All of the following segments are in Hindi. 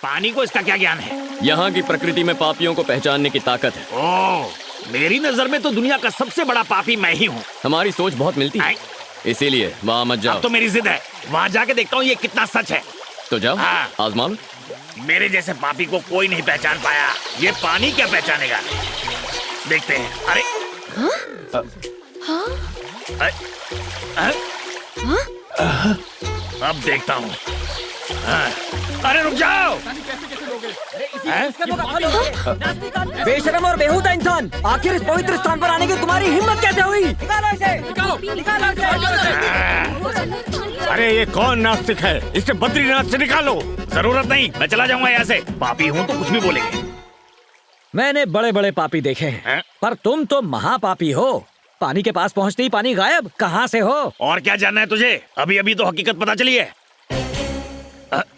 पानी को इसका क्या ज्ञान है? यहाँ की प्रकृति में पापियों को पहचानने की ताकत है। ओह, मेरी नजर में तो दुनिया का सबसे बड़ा पापी मैं ही हूँ। हमारी सोच बहुत मिलती है, इसीलिए वहाँ मत जाओ। अब तो मेरी जिद है, वहाँ जाके देखता हूँ ये कितना सच है। तो जाओ, हाँ। आजमा लो। मेरे जैसे पापी को कोई नहीं पहचान पाया, ये पानी क्या पहचानेगा? देखते हैं। अरे अब देखता हूँ। अरे रुक जाओ। बेशरम और बेहुदा इंसान, आखिर इस पवित्र स्थान पर आने की तुम्हारी हिम्मत कैसे हुई? निकालो इसे, निकालो इसे। अरे ये कौन नास्तिक है? इसे बद्रीनाथ से निकालो। जरूरत नहीं, मैं चला जाऊंगा यहाँ से। पापी हूँ तो कुछ भी बोलेंगे। मैंने बड़े बड़े पापी देखे हैं, पर तुम तो महापापी हो। पानी के पास पहुँचते ही पानी गायब, कहाँ से हो? और क्या जानना है तुझे? अभी अभी तो हकीकत पता चली है।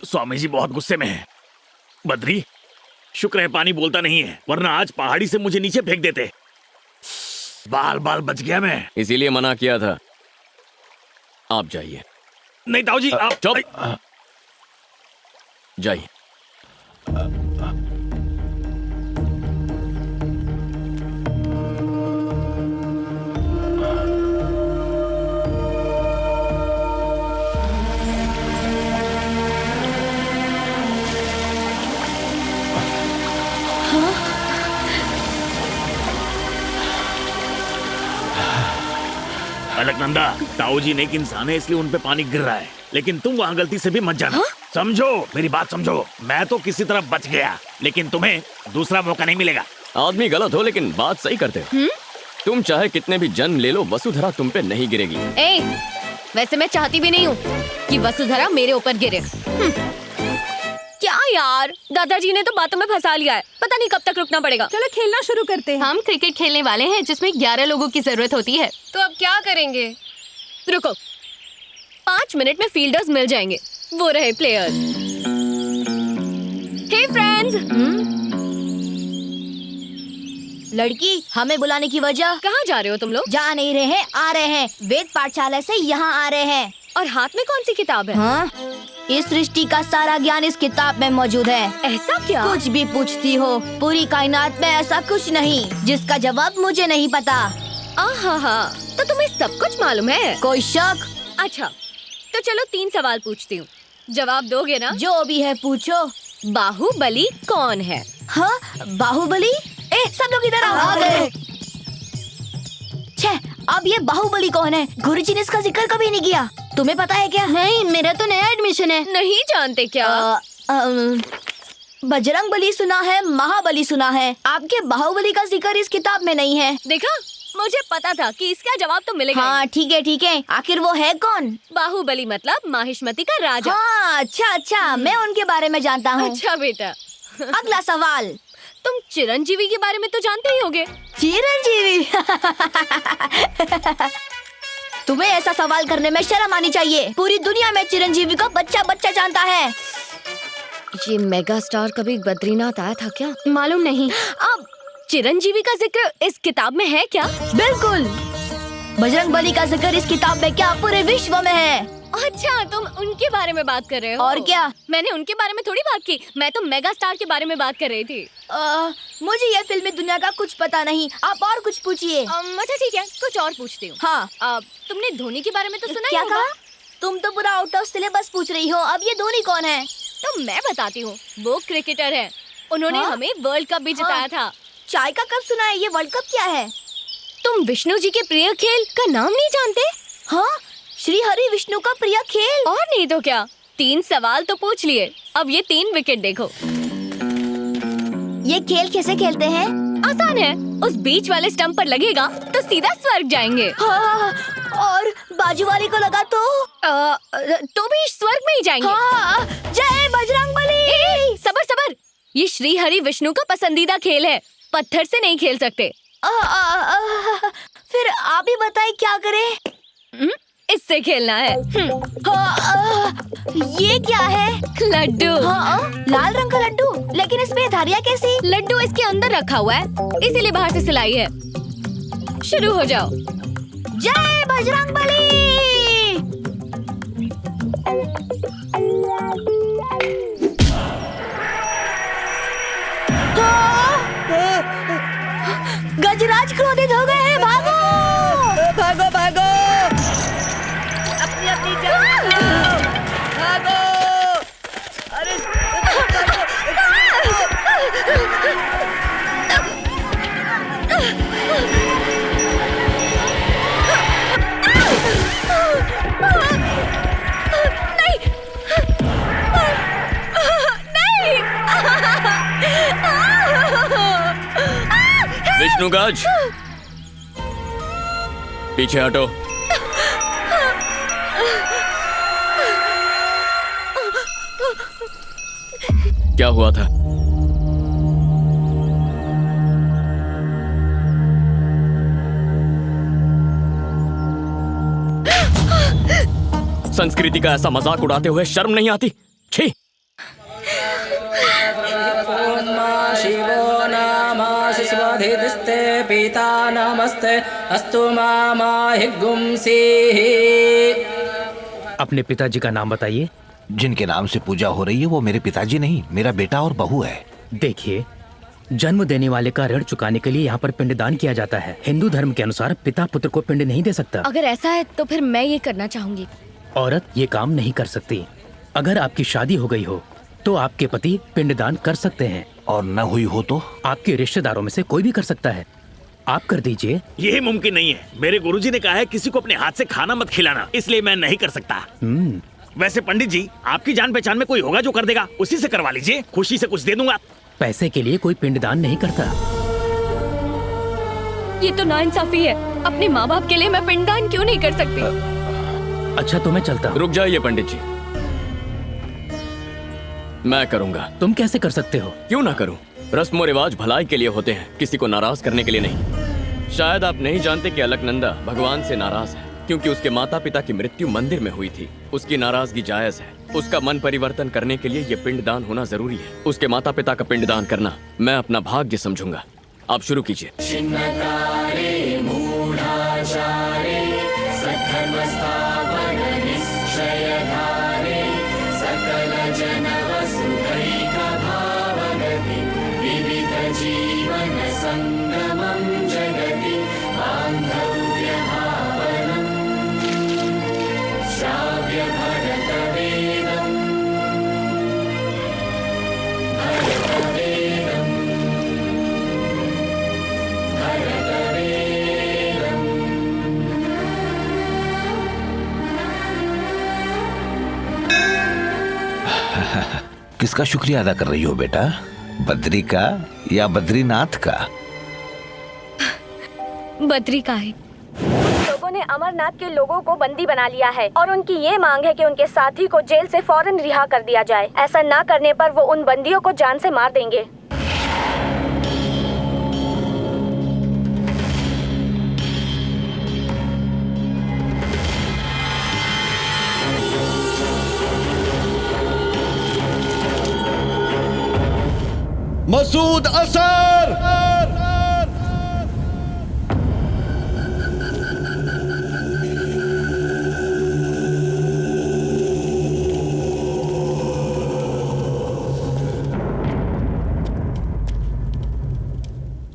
स्वामी जी बहुत गुस्से में हैं। बद्री, शुक्र है पानी बोलता नहीं है, वरना आज पहाड़ी से मुझे नीचे फेंक देते। बाल बाल बच गया मैं। इसीलिए मना किया था। आप जाइए। नहीं ताऊ जी, आप चुप। जाइए। अलकनंदा, ताऊ जी नेक इंसान है, इसलिए उन पे पानी गिर रहा है, लेकिन तुम वहाँ गलती से भी मत जाना। समझो, मेरी बात समझो। मैं तो किसी तरह बच गया, लेकिन तुम्हें दूसरा मौका नहीं मिलेगा। आदमी गलत हो लेकिन बात सही करते हो। तुम चाहे कितने भी जन्म ले लो, वसुधरा तुम पे नहीं गिरेगी। वैसे मैं चाहती भी नहीं हूँ कि वसुधरा मेरे ऊपर गिरे। क्या यार, दादाजी ने तो बातों में फंसा लिया है, पता नहीं कब तक रुकना पड़ेगा। चलो खेलना शुरू करते हैं। हम क्रिकेट खेलने वाले हैं जिसमें 11 लोगों की जरूरत होती है। तो अब क्या करेंगे? रुको, 5 मिनट में फील्डर्स मिल जाएंगे, वो रहे प्लेयर्स। हे फ्रेंड्स। लड़की, हमें बुलाने की वजह? कहाँ जा रहे हो तुम लोग? जा नहीं रहे हैं, आ रहे हैं। वेद पाठशाला से यहाँ आ रहे हैं। और हाथ में कौन सी किताब है? हाँ? इस सृष्टि का सारा ज्ञान इस किताब में मौजूद है। ऐसा क्या? कुछ भी पूछती हो, पूरी कायनात में ऐसा कुछ नहीं जिसका जवाब मुझे नहीं पता। आहा, तो तुम्हें सब कुछ मालूम है? कोई शक? अच्छा, तो चलो 3 सवाल पूछती हूँ, जवाब दोगे ना? जो भी है पूछो। बाहुबली कौन है? हाँ, बाहुबली? सब लोग इधर आ गए। छे, अब ये बाहुबली कौन है? गुरुजी ने इसका जिक्र कभी नहीं किया। तुम्हें पता है क्या? नहीं, मेरा तो नया एडमिशन है। नहीं जानते क्या? बजरंग बली सुना है, महाबली सुना है, आपके बाहुबली का जिक्र इस किताब में नहीं है। देखा, मुझे पता था कि इसका जवाब तो मिलेगा। हाँ ठीक है, आखिर वो है कौन? बाहुबली मतलब माहिष्मती का राजा। हाँ, अच्छा, मैं उनके बारे में जानता हूँ। अच्छा बेटा। अगला सवाल। तुम चिरंजीवी के बारे में तो जानते ही होगे। चिरंजीवी? तुम्हें ऐसा सवाल करने में शर्म आनी चाहिए। पूरी दुनिया में चिरंजीवी को बच्चा बच्चा जानता है। ये मेगा स्टार कभी बद्रीनाथ आया था क्या? मालूम नहीं। अब चिरंजीवी का जिक्र इस किताब में है क्या? बिल्कुल। बजरंग बली का जिक्र इस किताब में क्या पूरे विश्व में है। अच्छा, तुम उनके बारे में बात कर रहे हो? और क्या? मैंने उनके बारे में थोड़ी बात की, मैं तो मेगा स्टार के बारे में बात कर रही थी। मुझे ये फिल्मी दुनिया का कुछ पता नहीं, आप और कुछ पूछिए। अच्छा ठीक है, कुछ और पूछती हूँ। हाँ। तुमने धोनी के बारे में तो सुना क्या ही होगा? कहा? तुम तो पूरा आउट ऑफ सिलेबस पूछ रही हो। अब ये धोनी कौन है? तो मैं बताती हूँ, वो क्रिकेटर है, उन्होंने हमें वर्ल्ड कप भी जिताया था। चाय का कप सुना है, ये वर्ल्ड कप क्या है? तुम विष्णु जी के प्रिय खेल का नाम नहीं जानते? हाँ, श्री हरि विष्णु का प्रिय खेल। और नहीं तो क्या, 3 सवाल तो पूछ लिए, अब ये 3 विकेट देखो। ये खेल कैसे खेलते हैं? आसान है, उस बीच वाले स्टंप पर लगेगा तो सीधा स्वर्ग जाएंगे। हाँ, और बाजू वाले को लगा तो भी स्वर्ग में ही जाएंगे। हाँ, जय बजरंगबली। सबर, ये श्री हरि विष्णु का पसंदीदा खेल है, पत्थर से नहीं खेल सकते। फिर आप ही बताएं क्या करें? इससे खेलना है। ये क्या है? लड्डू। लाल रंग का लड्डू, लेकिन इसमें धारियाँ कैसी? लड्डू इसके अंदर रखा हुआ है, इसीलिए बाहर से सिलाई है। शुरू हो जाओ। जय बजरंगबली। राज क्रोधित हो गए हैं, भागो। भागो भागो, अपनी अपनी जान बचाओ, भागो। अरे विष्णुगाज, पीछे हटो। क्या हुआ था? संस्कृति का ऐसा मजाक उड़ाते हुए शर्म नहीं आती? छी! शिवो नामासि स्वधिस्ते पिता नमस्ते अस्तु माहिगुंसीः। अपने पिताजी का नाम बताइए। जिनके नाम से पूजा हो रही है वो मेरे पिताजी नहीं, मेरा बेटा और बहू है। देखिए, जन्म देने वाले का ऋण चुकाने के लिए यहाँ पर पिंडदान किया जाता है। हिंदू धर्म के अनुसार पिता पुत्र को पिंड नहीं दे सकता। अगर ऐसा है तो फिर मैं ये करना चाहूंगी। औरत ये काम नहीं कर सकती। अगर आपकी शादी हो गई हो तो आपके पति पिंडदान कर सकते हैं, और न हुई हो तो आपके रिश्तेदारों में से कोई भी कर सकता है। आप कर दीजिए। यही मुमकिन नहीं है। मेरे गुरुजी ने कहा है किसी को अपने हाथ से खाना मत खिलाना, इसलिए मैं नहीं कर सकता। वैसे पंडित जी, आपकी जान पहचान में कोई होगा जो कर देगा, उसी से करवा लीजिए, खुशी से कुछ दे दूंगा। पैसे के लिए कोई पिंडदान नहीं करता। ये तो नाइंसाफी है। अपने माँ बाप के लिए मैं पिंडदान क्यों नहीं कर सकती? अच्छा तो मैं चलता हूँ। रुक जाइए पंडित जी, मैं करूंगा। तुम कैसे कर सकते हो? क्यों ना करूं? रस्म और रिवाज भलाई के लिए होते हैं, किसी को नाराज करने के लिए नहीं। शायद आप नहीं जानते कि अलकनंदा भगवान से नाराज है क्योंकि उसके माता पिता की मृत्यु मंदिर में हुई थी। उसकी नाराजगी जायज है। उसका मन परिवर्तन करने के लिए ये पिंडदान होना जरूरी है। उसके माता पिता का पिंडदान करना मैं अपना भाग्य समझूंगा। आप शुरू कीजिए। किसका शुक्रिया अदा कर रही हो बेटा? बद्री का या बद्रीनाथ का? बद्री का है। लोगों ने अमरनाथ के लोगों को बंदी बना लिया है और उनकी ये मांग है कि उनके साथी को जेल से फौरन रिहा कर दिया जाए। ऐसा ना करने पर वो उन बंदियों को जान से मार देंगे। मसूद असर!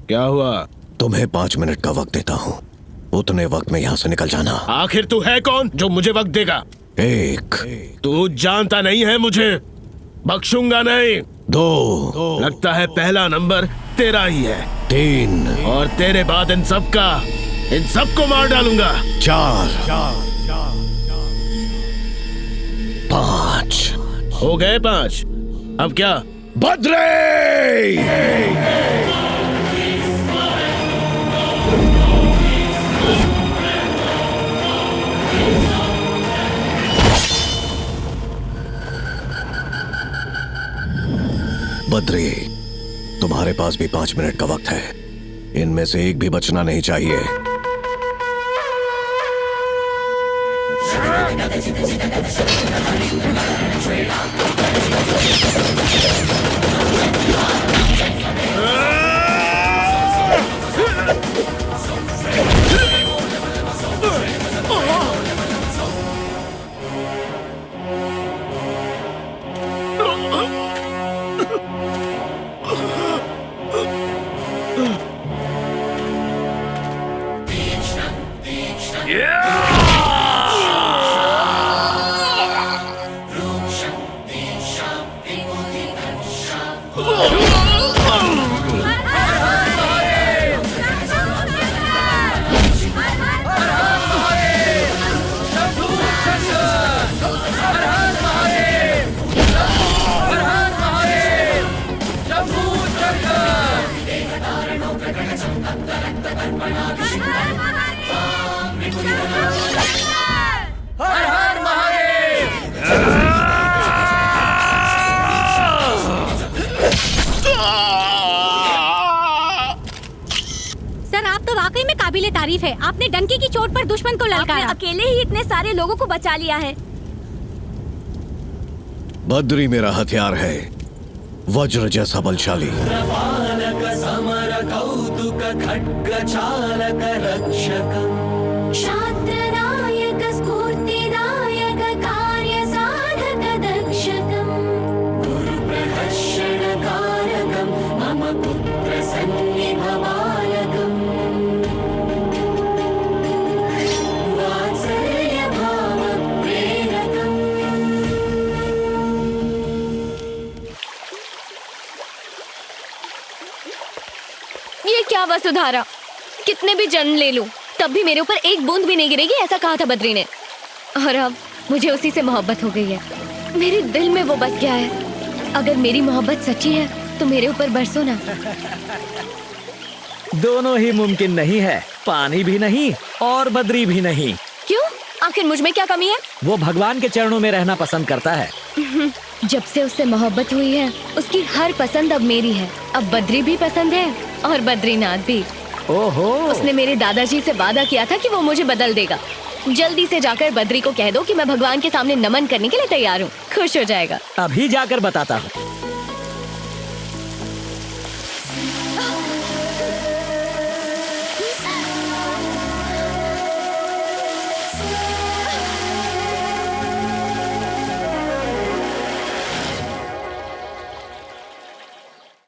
क्या हुआ? तुम्हें 5 मिनट का वक्त देता हूँ। उतने वक्त में यहाँ से निकल जाना। आखिर तू है कौन जो मुझे वक्त देगा? 1 तू जानता नहीं है मुझे, बख्शूंगा नहीं। 2 लगता है पहला नंबर तेरा ही है। 3 और तेरे बाद इन सबको मार डालूंगा। 4 5 हो गए 5। अब क्या? बद्रे! बद्री, तुम्हारे पास भी 5 मिनट का वक्त है। इनमें से एक भी बचना नहीं चाहिए। सर आप तो वाकई में काबिले तारीफ है। आपने डंकी की चोट पर दुश्मन को ललकारा। अकेले ही इतने सारे लोगों को बचा लिया है। बद्री मेरा हथियार है, वज्र जैसा बलशाली। ये क्या वसुधारा, कितने भी जन्म ले लूं तब भी मेरे ऊपर एक बूंद भी नहीं गिरेगी, ऐसा कहा था बद्री ने। और अब मुझे उसी से मोहब्बत हो गई है। मेरे दिल में वो बस गया है। अगर मेरी मोहब्बत सच्ची है तो मेरे ऊपर बरसो ना। दोनों ही मुमकिन नहीं है, पानी भी नहीं और बद्री भी नहीं। क्यों? आखिर मुझ में क्या कमी है? वो भगवान के चरणों में रहना पसंद करता है। जब से उससे मोहब्बत हुई है उसकी हर पसंद अब मेरी है। अब बद्री भी पसंद है और बद्रीनाथ भी। ओहो। उसने मेरे दादाजी से वादा किया था कि वो मुझे बदल देगा। जल्दी से जाकर बद्री को कह दो कि मैं भगवान के सामने नमन करने के लिए तैयार हूँ। खुश हो जाएगा। अभी जाकर बताता हूँ।